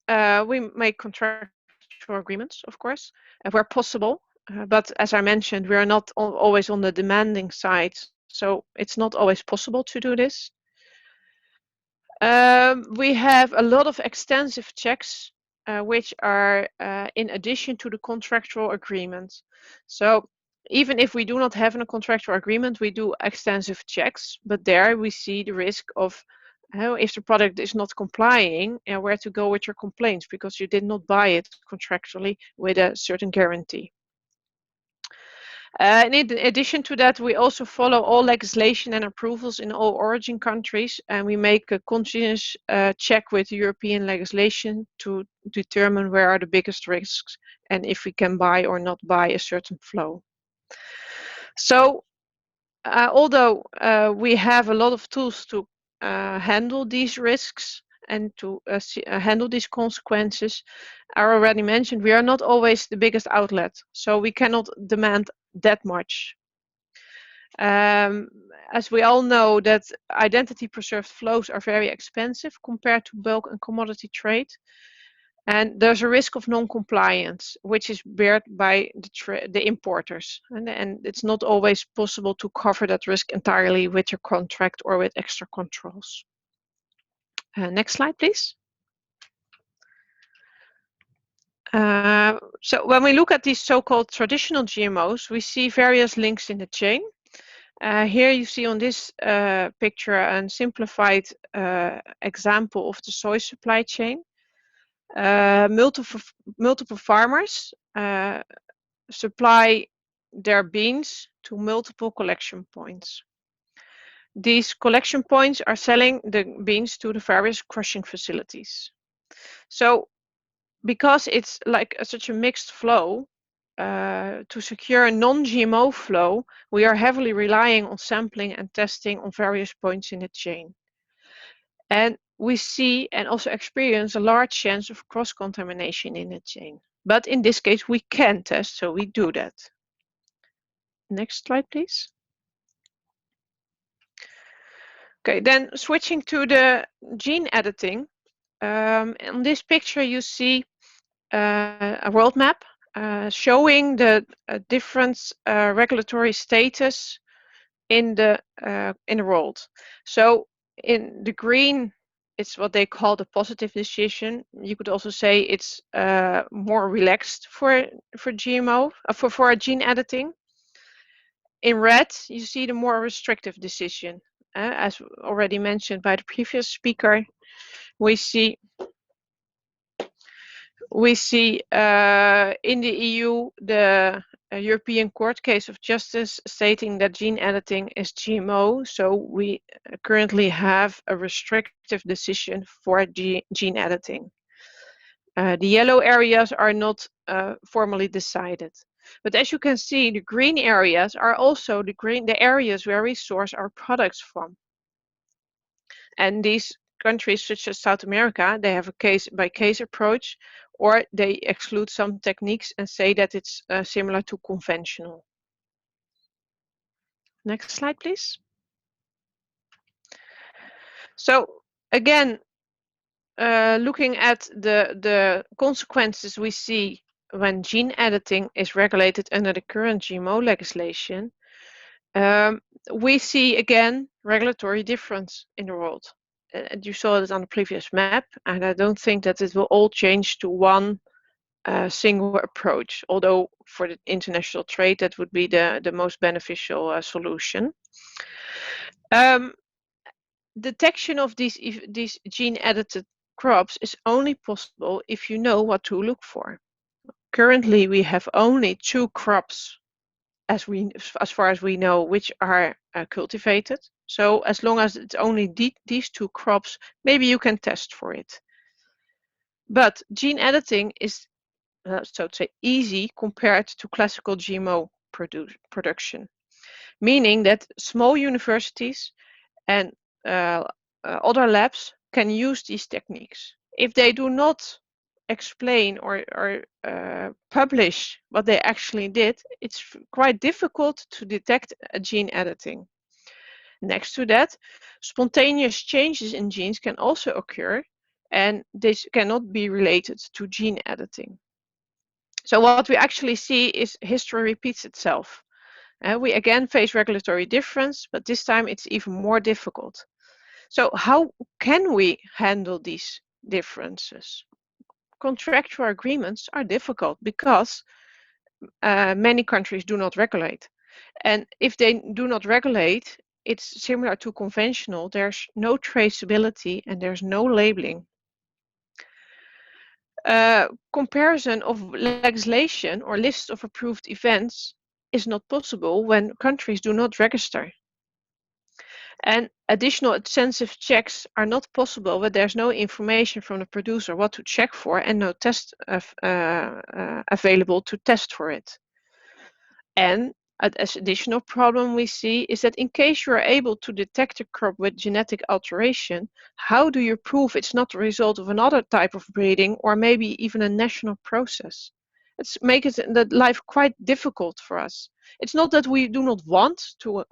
S4: we make contractual agreements, of course, where possible. But as I mentioned, we are not always on the demanding side, so it's not always possible to do this. We have a lot of extensive checks, which are in addition to the contractual agreement. So even if we do not have a contractual agreement, we do extensive checks, but there we see the risk of if the product is not complying and where to go with your complaints because you did not buy it contractually with a certain guarantee. In addition to that, we also follow all legislation and approvals in all origin countries, and we make a continuous check with European legislation to determine where are the biggest risks and if we can buy or not buy a certain flow. So, although we have a lot of tools to handle these risks and to handle these consequences, I already mentioned we are not always the biggest outlet, so we cannot demand that much. As we all know that identity preserved flows are very expensive compared to bulk and commodity trade. And there's a risk of non-compliance, which is borne by the importers. And it's not always possible to cover that risk entirely with your contract or with extra controls. Next slide, please. So when we look at these so-called traditional GMOs, we see various links in the chain. Here you see on this picture a simplified example of the soy supply chain. Multiple farmers supply their beans to multiple collection points. These collection points are selling the beans to the various crushing facilities. So because it's like such a mixed flow, to secure a non-GMO flow, we are heavily relying on sampling and testing on various points in the chain. And we see and also experience a large chance of cross-contamination in the chain. But in this case, we can test, so we do that. Next slide, please. Okay, then switching to the gene editing. In this picture, you see a world map showing the different regulatory status in the world. So in the green, it's what they call the positive decision. You could also say it's more relaxed for GMO for gene editing. In red, you see the more restrictive decision. As already mentioned by the previous speaker, we see in the EU the European Court case of Justice stating that gene editing is GMO. So we currently have a restrictive decision for gene editing. The yellow areas are not formally decided. But as you can see, the green areas are also the areas where we source our products from. And these countries, such as South America, they have a case-by-case approach, or they exclude some techniques and say that it's similar to conventional. Next slide, please. So again, looking at the consequences we see when gene editing is regulated under the current GMO legislation, we see again regulatory difference in the world. You saw it on the previous map, and I don't think that it will all change to one single approach, although for the international trade that would be the most beneficial solution. Detection of these gene edited crops is only possible if you know what to look for. Currently we have only 2 crops as far as we know which are cultivated. So as long as it's only these 2 crops, maybe you can test for it. But gene editing is so to say easy compared to classical GMO production, meaning that small universities and other labs can use these techniques. If they do not explain or publish what they actually did, it's quite difficult to detect a gene editing. Next to that, spontaneous changes in genes can also occur, and this cannot be related to gene editing. So what we actually see is history repeats itself. We again face regulatory difference, but this time it's even more difficult. So how can we handle these differences? Contractual agreements are difficult because many countries do not regulate. And if they do not regulate, it's similar to conventional. There's no traceability and there's no labeling. Comparison of legislation or lists of approved events is not possible when countries do not register. And additional extensive checks are not possible when there's no information from the producer what to check for and no test available to test for it. And an additional problem we see is that in case you are able to detect a crop with genetic alteration, how do you prove it's not the result of another type of breeding or maybe even a national process? It's makes that life quite difficult for us. It's not that we do not want to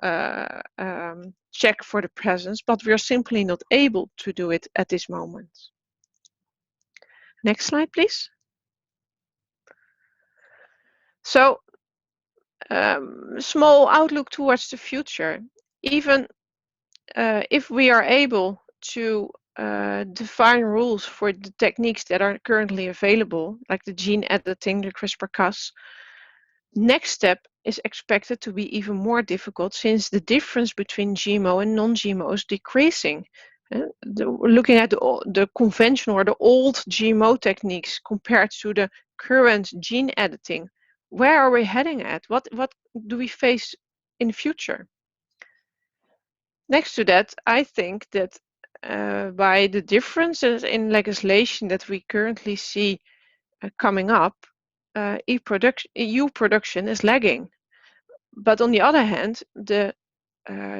S4: check for the presence, but we are simply not able to do it at this moment. Next slide, please. So, small outlook towards the future. Even if we are able to define rules for the techniques that are currently available, like the gene editing, the CRISPR-Cas, next step is expected to be even more difficult since the difference between GMO and non-GMO is decreasing. Looking at the conventional or the old GMO techniques compared to the current gene editing, where are we heading at? What do we face in the future? Next to that, I think that by the differences in legislation that we currently see coming up, EU production is lagging. But on the other hand, the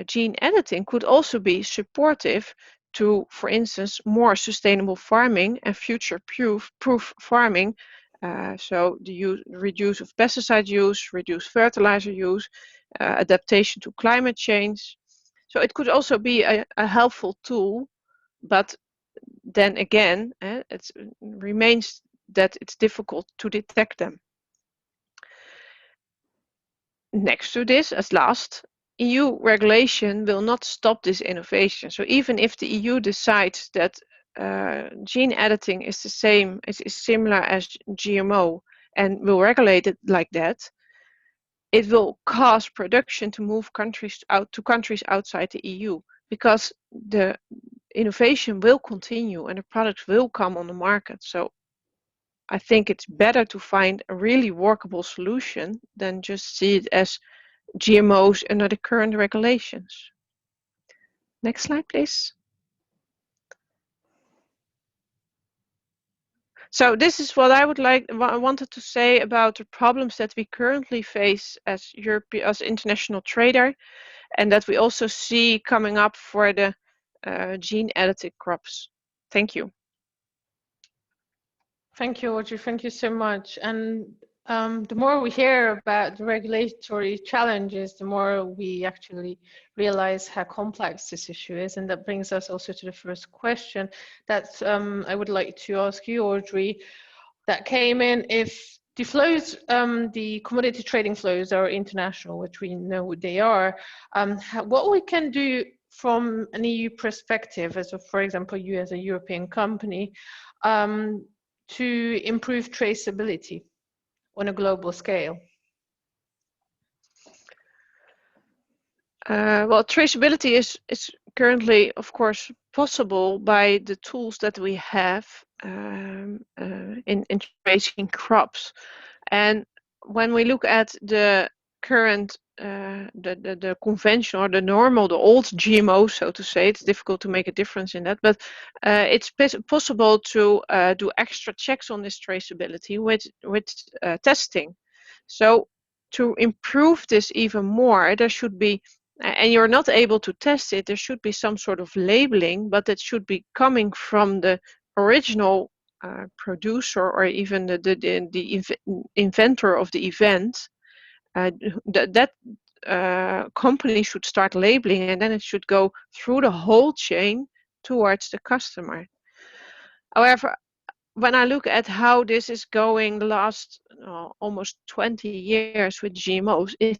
S4: gene editing could also be supportive to, for instance, more sustainable farming and future-proof farming. So the reduce of pesticide use, reduce fertilizer use, adaptation to climate change. So it could also be a helpful tool, but then again, it remains that it's difficult to detect them. Next to this, as last, EU regulation will not stop this innovation. So even if the EU decides that gene editing is the same, is similar as GMO and will regulate it like that, it will cause production to move countries outside the EU, because the innovation will continue and the products will come on the market. So I think it's better to find a really workable solution than just see it as GMOs under the current regulations. Next slide, please. So this is what I wanted to say about the problems that we currently face as international trader, and that we also see coming up for the gene-edited crops. Thank you.
S1: Thank you, Audrey. Thank you so much. And the more we hear about the regulatory challenges, the more we actually realize how complex this issue is. And that brings us also to the first question that I would like to ask you, Audrey, that came in. If the flows, the commodity trading flows are international, which we know they are, what we can do from an EU perspective, as for example, you as a European company, to improve traceability on a global scale?
S4: Well, traceability is currently, of course, possible by the tools that we have in tracing crops. And when we look at the current, the conventional, or the normal, the old GMO, so to say, it's difficult to make a difference in that, but it's possible to do extra checks on this traceability with testing. So to improve this even more, there should be, and you're not able to test it, there should be some sort of labeling, but it should be coming from the original producer, or even the inventor of the event. That company should start labeling, and then it should go through the whole chain towards the customer. However, when I look at how this is going the last almost 20 years with GMOs, it's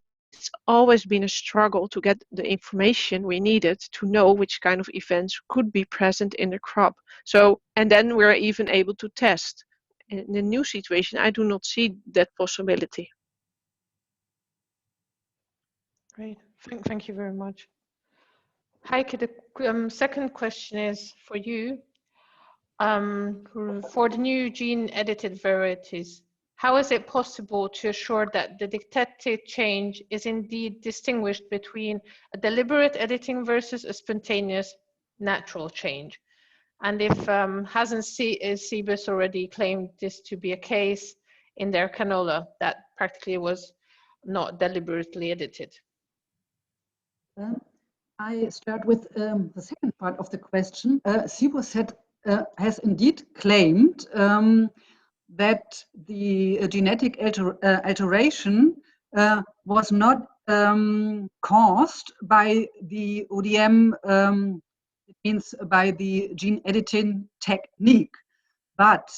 S4: always been a struggle to get the information we needed to know which kind of events could be present in the crop. So, and then we're even able to test. In the new situation, I do not see that possibility.
S1: Great, thank you very much. Heike, the second question is for you. For the new gene-edited varieties, how is it possible to assure that the detected change is indeed distinguished between a deliberate editing versus a spontaneous natural change? And if hasn't CBUS already claimed this to be a case in their canola, that practically was not deliberately edited?
S3: I start with the second part of the question. CBUS has indeed claimed that the genetic alteration was not caused by the ODM, it means by the gene editing technique. But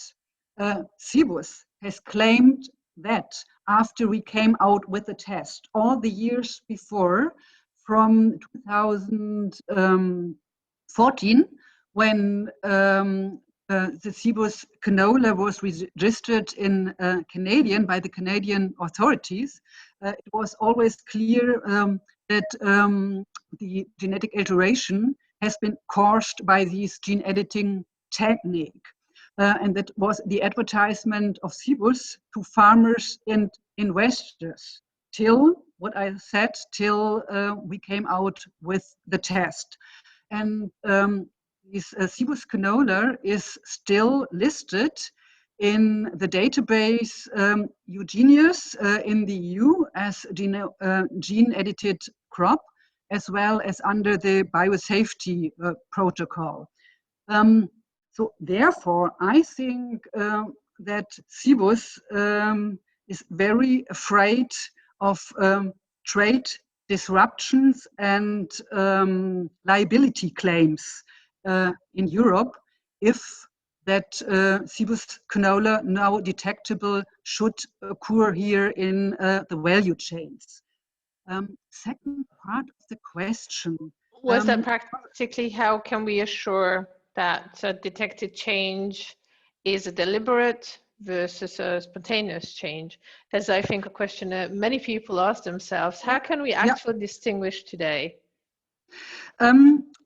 S3: CBUS has claimed that after we came out with the test, all the years before, from 2014, when the CBUS canola was registered in Canadian by the Canadian authorities, it was always clear that the genetic alteration has been caused by this gene editing technique. And that was the advertisement of CBUS to farmers and investors till what I said till we came out with the test. And this Cibus canola is still listed in the database Eugenius in the EU as gene-edited crop, as well as under the biosafety protocol. So therefore, I think that Cibus is very afraid of trade disruptions and liability claims in Europe if that Cibus canola, now detectable, should occur here in the value chains. Second part of the question.
S1: Was that practically how can we assure that detected change is a deliberate versus a spontaneous change? That's, I think, a question that many people ask themselves. How can we actually distinguish today?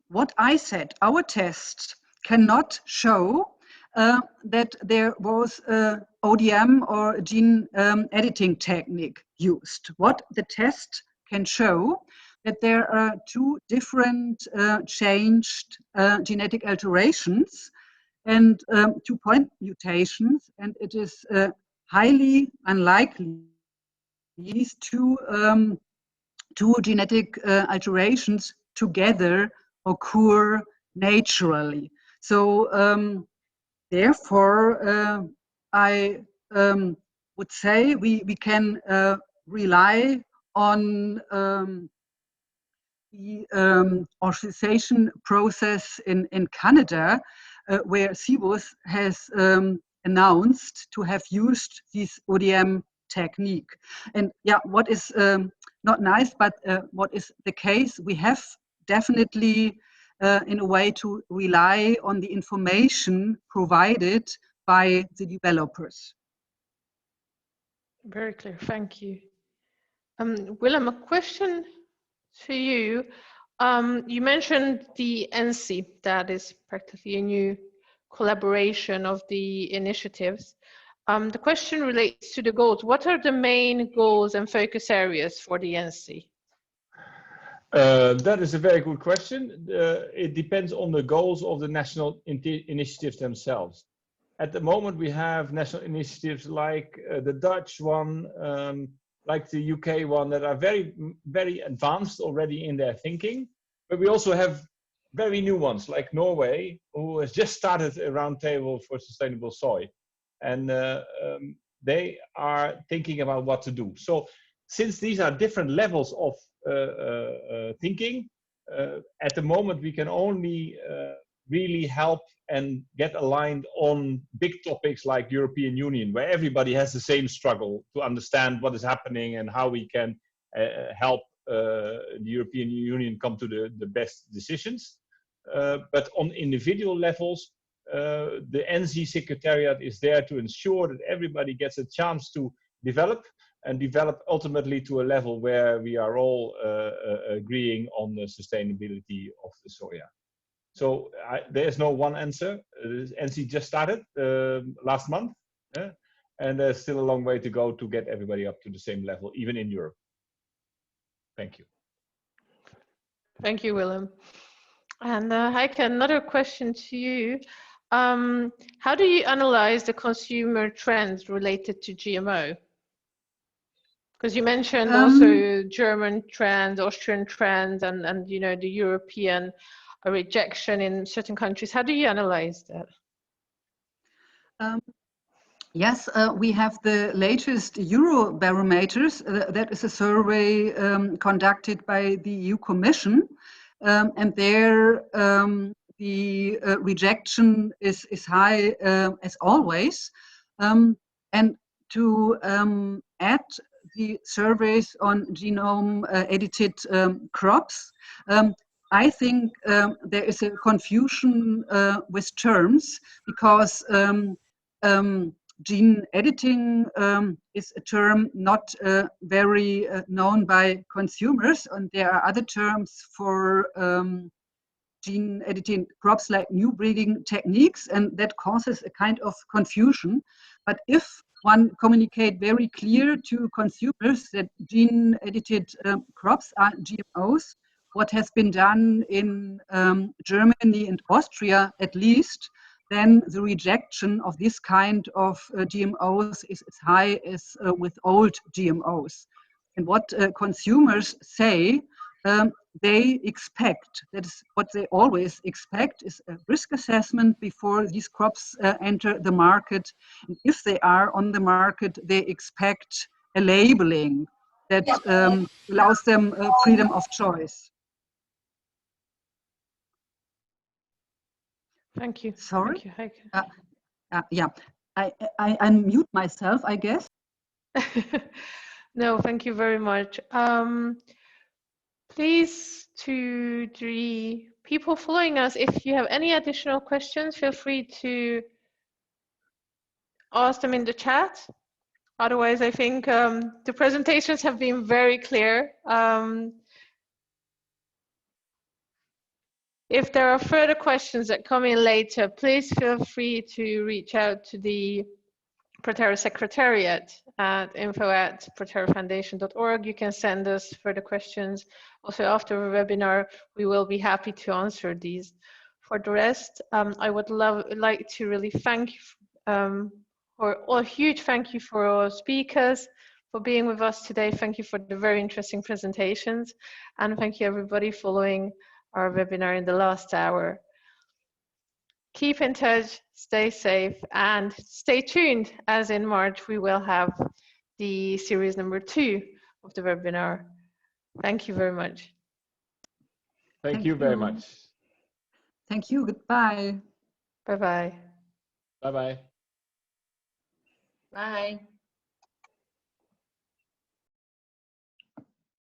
S3: What I said, our test cannot show that there was a ODM or a gene editing technique used. What the test can show that there are two different changed genetic alterations and 2 point mutations, and it is highly unlikely these two genetic alterations together occur naturally. So therefore, I would say we can rely on the authorization process in Canada, where Cibus has announced to have used this ODM technique. And yeah, what is not nice, but what is the case, we have definitely in a way to rely on the information provided by the developers.
S1: Very clear, thank you. Willem, a question to you. You mentioned the NC, that is practically a new collaboration of the initiatives. The question relates to the goals. What are the main goals and focus areas for the NC?
S2: That is a very good question. It depends on the goals of the national initiatives themselves. At the moment, we have national initiatives like the Dutch one, like the UK one, that are very, very advanced already in their thinking. But we also have very new ones, like Norway, who has just started a roundtable for sustainable soy. And they are thinking about what to do. So since these are different levels of thinking, at the moment we can only really help and get aligned on big topics like European Union, where everybody has the same struggle to understand what is happening and how we can help the European Union come to the best decisions. But on individual levels, the NZ Secretariat is there to ensure that everybody gets a chance to develop and develop ultimately to a level where we are all agreeing on the sustainability of the soya. So there's no one answer. NC just started last month, and there's still a long way to go to get everybody up to the same level, even in Europe. Thank you.
S1: Thank you, Willem. And Heike, another question to you. How do you analyze the consumer trends related to GMO? Because you mentioned also German trends, Austrian trends, and you know, the European rejection in certain countries. How do you analyze that?
S3: Yes, we have the latest Eurobarometers. That is a survey conducted by the EU Commission, and there the rejection is high as always. And to add the surveys on genome edited crops, I think there is a confusion with terms, because gene editing is a term not very known by consumers, and there are other terms for gene editing crops like new breeding techniques, and that causes a kind of confusion. But if one communicate very clear to consumers that gene-edited crops are GMOs. What has been done in Germany and Austria, at least, then the rejection of this kind of GMOs is as high as with old GMOs. And what consumers say, they expect, that is what they always expect, is a risk assessment before these crops enter the market. And if they are on the market, they expect a labeling that allows them freedom of choice.
S1: Thank you.
S3: Sorry?
S1: Thank you, Heike.
S3: Yeah, I unmute myself, I guess.
S1: No, thank you very much. Please, to the people following us, if you have any additional questions, feel free to ask them in the chat. Otherwise, I think the presentations have been very clear. If there are further questions that come in later, please feel free to reach out to the ProTerra Secretariat at info@proterrafoundation.org. You can send us further questions. Also, after the webinar, we will be happy to answer these. For the rest, I would like to really thank you, or a huge thank you for our speakers for being with us today. Thank you for the very interesting presentations, and thank you everybody following our webinar in the last hour. Keep in touch, stay safe, and stay tuned, as in March we will have the series number 2 of the webinar. Thank you very much.
S2: Thank you very much.
S3: Thank you. Goodbye.
S1: Bye-bye.
S2: Bye-bye.
S5: Bye.